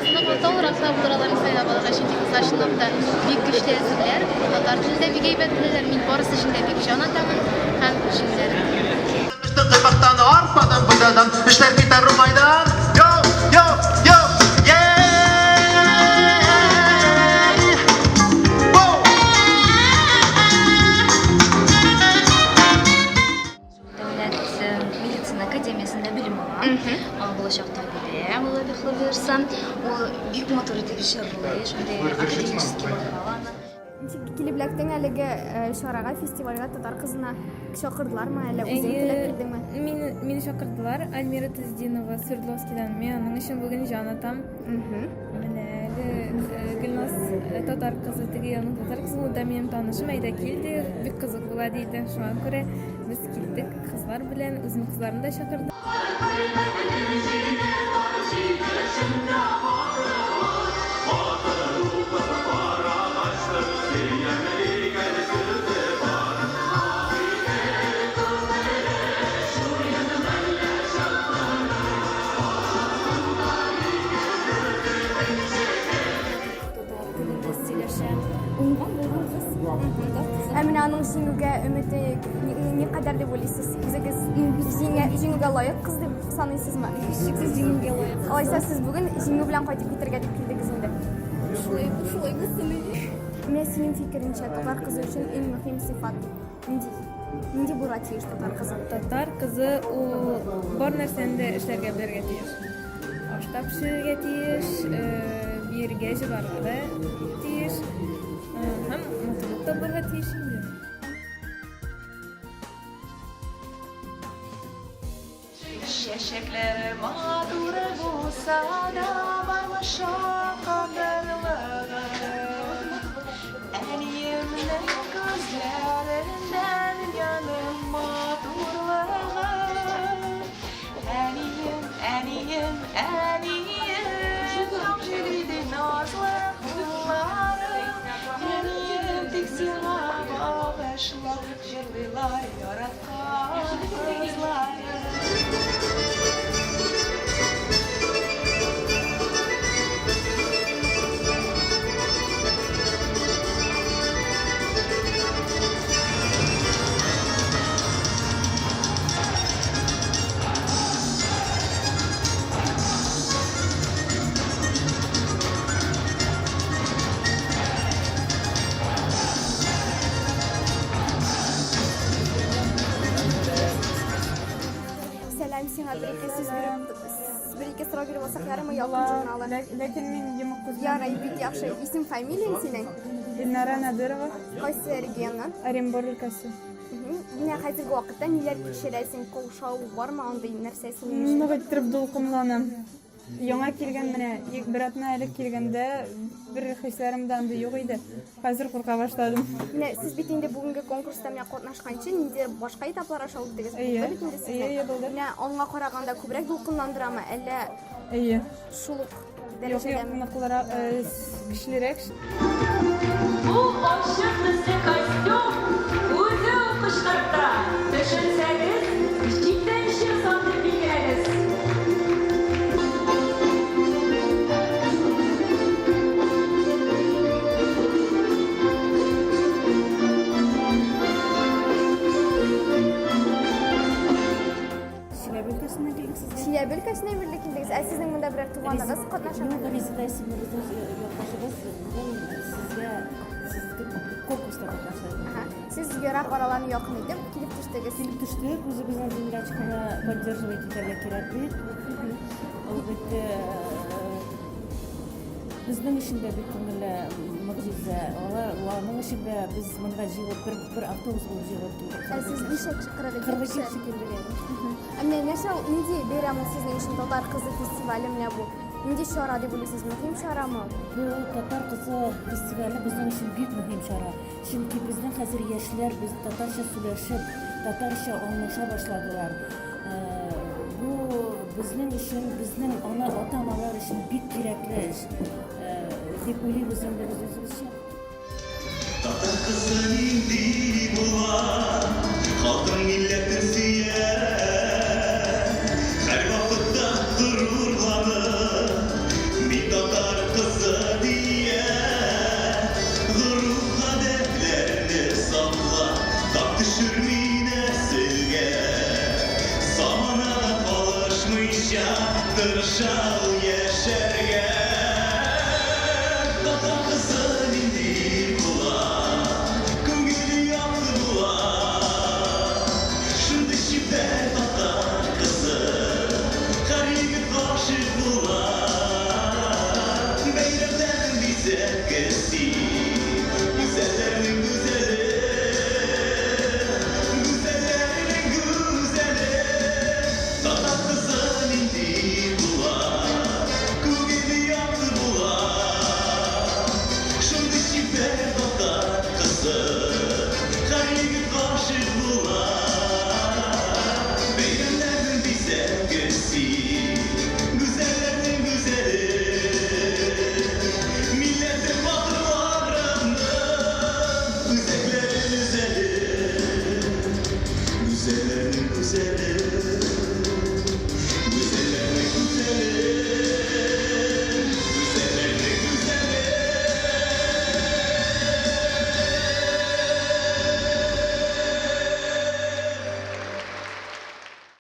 Aslında olarak sabırlarını sayılabalığa şimdi kızlaşınıp da büyük güçlerisinler. Tatar tilde bir geybetliler. Min barısı şimdi bir güç anlatamın. Hem şimdiler. İşte kıymaktan arpadan budadan işler biter Rumay'dan. Yo yo yo yeah. Devlet Meditsina Akademiyası'nda bilim alan. Болашақта білем, оларды қылып ол büyük motoridagi шаралар, шундай академический бағаланы. Килеблектен әлеге шараға, фестивальға татар қызына шақырдылар ма, әлі өзің тілеп келдің ме? Мені шақырдылар. Альмира Таздинова Свердловскийдан. Мен аның үшін бүгін жан атам. Гүлназ татар қызы теге аның татар қызы да менің танышым айда келді. Бик қызық була дейді. Шуңа күрә біз келдік қызлар белән, үзем қызларын да шақырдым. Әминаның жеңуге үміті не қадар деп ойлайсыз? Өзіңіз жеңуге лайық қыз деп санайсыз ма? Шексіз жеңуге лайық. Алайса сіз бүгін жеңу белән қайтып кетергә дип килдегез инде. Шулай булсын. Мен синең фикереңчә татар кызы өчен иң мөһим сыйфат нинди була тиеш татар кызы? Татар кызы ул бар нәрсәне эшләргә белергә тиеш. Ашта пешерергә тиеш, биргә җибәрергә дә тиеш. Һәм матурлыкта булырга тиеш инде. Çiçekler mağdur olsa da varmış kaderleri. Elimden gözlerinden yanım mağdurları. Eniyim Jülide nazlı kulları. Eniyim tek silahı başlar jırlılar yaratkan kızları. Сәлам сиңа bir-iki soru биреп алсак ярымы ялкын журналы. Ләкин мин йомык кыз. Ярый, бик яхшы. Исем фамилияң синең? Эльнара Надырова, Кайсы регионнан? Оренбур өлкәсе. Менә хәзерге вакытта ниләр тикшерәсең? Каушау бармы андый нәрсә синең? Нык иттереп дулкынланам. Яңа килгән менә бер атна элек килгәндә бер хисләремдә анда юк иде. Хәзер курка башладым. Менә сез бит инде бүгенге конкурста менә катнашканчы нинди башка этаплар аша үттегез? Бит инде сез. Менә аңа караганда күбрәк дулкынландырамы, әллә шул ук дәрәҗәдәме? Ныклара кишлерәк. Bu aşırtlısı kostüm Uzun kışkırtta Düşünseniz Cidden şir sandı biliriz Çiğ bölgesine birlikteyiz. Sizin bunda birer tuğanınız katnaşamı? Siz yöre aralarını yakın edip kilip düştünüz. Kilip düştük. Bizden Zemлячканы поддерживать итәргә кирәк бит. Әлбәттә, безнең өчен дә бик күңелле могҗиза. Аларның өчен дә без монда җыелып бер автобус булып җыелып килдек. Siz ничек чакырдыгыз? 42 кеше килгән. Әмма нәрсә нинди бәйрәм сезнең өчен татар кызы фестивале менә бу? Нинди чара дип уйлыйсыз? Мөһим чарамы? Бу татар кызы фестивале безнең өчен бик мөһим чара. Чөнки безнең хәзер яшьләр без татарча сөйләшеп, татарча аңлаша башладылар. Бу безнең өчен, безнең ата-аналар өчен бик кирәкле эш. Дип уйлыйбыз инде без үзебезчә. Татар кызы нинди була, халкың милләтен сөя. Һәр вакытта горурланып, бит Tırışal yeşerge Tatlı kızı